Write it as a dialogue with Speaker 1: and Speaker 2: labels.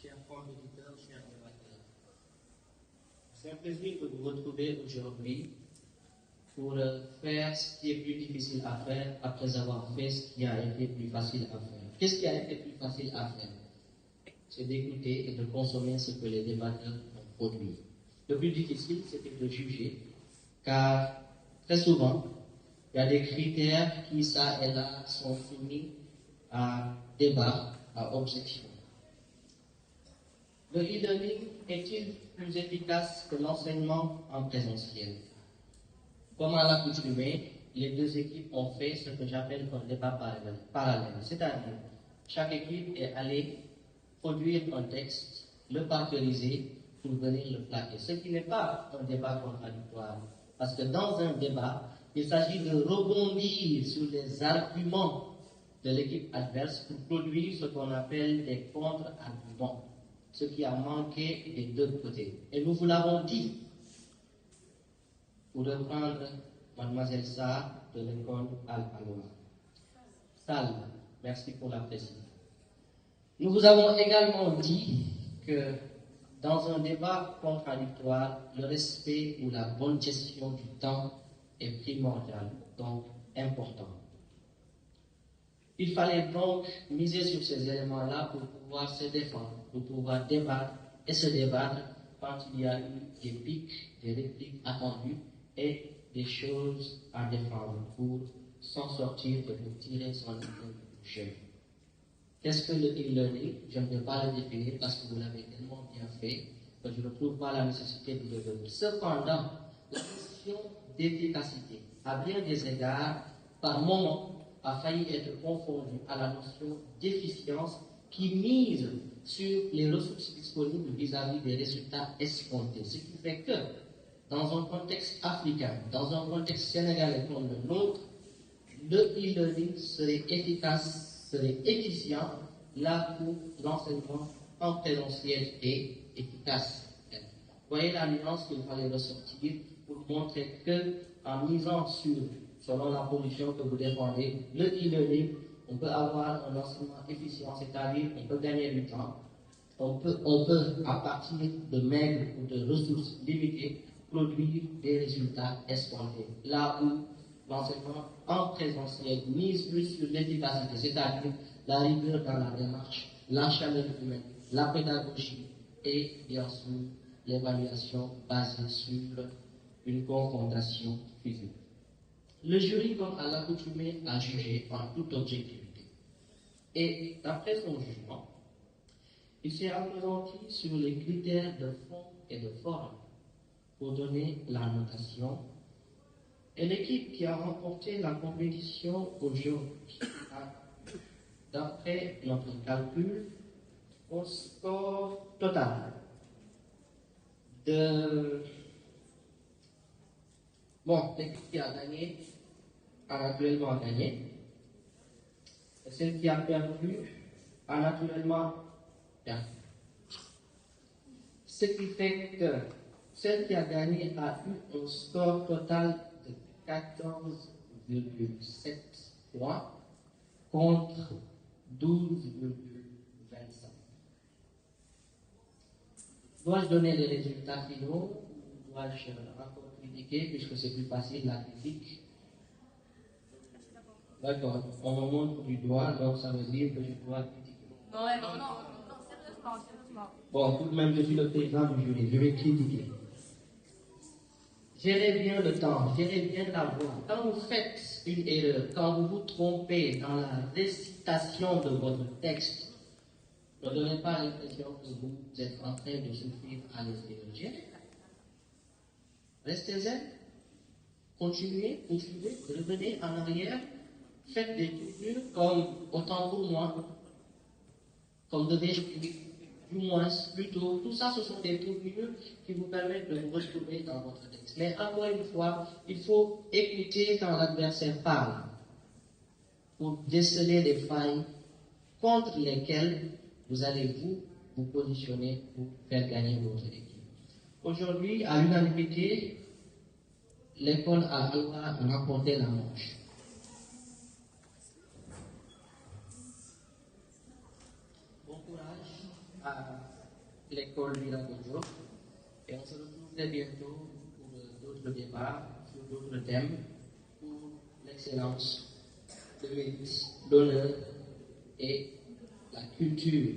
Speaker 1: chers compétiteurs, chers débatteurs. C'est un plaisir de vous retrouver aujourd'hui pour faire ce qui est plus difficile à faire après avoir fait ce qui a été plus facile à faire. Qu'est-ce qui a été plus facile à faire? C'est d'écouter et de consommer ce que les débatteurs ont produit. Le plus difficile, c'était de juger, car très souvent, il y a des critères qui, ça et là, sont soumis à débat, à objection. Le e-learning est-il plus efficace que l'enseignement en présentiel? Comme à l'accoutumée, les deux équipes ont fait ce que j'appelle un débat parallèle. C'est-à-dire, chaque équipe est allée produire un texte, le parceriser pour venir le plaquer. Ce qui n'est pas un débat contradictoire. Parce que dans un débat, il s'agit de rebondir sur les arguments de l'équipe adverse pour produire ce qu'on appelle des contre-arguments. Ce qui a manqué des deux côtés. Et nous vous l'avons dit, pour reprendre Mademoiselle Sarr de l'école Al-Aloha. Salle, merci pour la précision. Nous vous avons également dit que dans un débat contradictoire, le respect ou la bonne gestion du temps est primordial, donc important. Il fallait donc miser sur ces éléments-là pour pouvoir se défendre, pour pouvoir débattre et se débattre quand il y a eu des pics, des répliques attendues et des choses à défendre pour s'en sortir et pour tirer son épingle du jeu. Qu'est-ce que le e-learning? Je ne vais pas le définir parce que vous l'avez tellement bien fait que je ne trouve pas la nécessité de le donner. Cependant, la notion d'efficacité, à bien des égards, par moment, a failli être confondue à la notion d'efficience qui mise sur les ressources disponibles vis-à-vis des résultats escomptés. Ce qui fait que, dans un contexte africain, dans un contexte sénégalais comme le nôtre, le e-learning serait efficace, serait efficient, là où l'enseignement en présentiel est efficace. Vous voyez la nuance qu'il fallait ressortir pour montrer que, en misant sur, selon la position que vous défendez, le e-learning, on peut avoir un enseignement efficient, c'est-à-dire on peut gagner du temps, on peut, à partir de maigres ou de ressources limitées, produire des résultats escomptés. Là où l'enseignement en présentiel mise plus sur l'efficacité, c'est-à-dire la rigueur dans la démarche, la chaleur humaine, la pédagogie et bien sûr l'évaluation basée sur une confrontation physique. Le jury, comme à l'accoutumée, a jugé en toute objectivité. Et d'après son jugement, il s'est appesanti sur les critères de fond et de forme pour donner la notation. Et l'équipe qui a remporté la compétition aujourd'hui a, d'après notre calcul, un score total de... Bon, l'équipe qui a gagné a naturellement gagné. Et celle qui a perdu a naturellement perdu. Ce qui fait que celle qui a gagné a eu un score total de 14,7 points contre 12,25. Dois-je donner les résultats finaux ou dois-je encore critiquer puisque c'est plus facile la critique? D'accord, on me montre du doigt, donc ça veut dire que je dois critiquer.
Speaker 2: Non, sérieusement.
Speaker 1: Bon, tout de même, je suis le président du jury, je vais critiquer. Gérez bien le temps, gérez bien la voix. Quand vous faites une erreur, quand vous vous trompez dans la récitation de votre texte, ne donnez pas l'impression que vous êtes en train de souffrir à l'intérieur. Restez zen, continuez, revenez en arrière, faites des tournures comme autant pour moi, comme devais-je dire, du moins, plutôt. Tout ça, ce sont des tournures qui vous permettent de vous retrouver dans votre texte. Mais encore une fois, il faut écouter quand l'adversaire parle pour déceler les failles contre lesquelles vous allez vous positionner pour faire gagner votre équipe. Aujourd'hui, à l'unanimité, l'école Al-Aloha a remporté la manche. Bon courage à l'école du Bonjour. Et on se retrouve très bientôt pour d'autres débats sur d'autres thèmes pour l'excellence, le mérite, l'honneur et la culture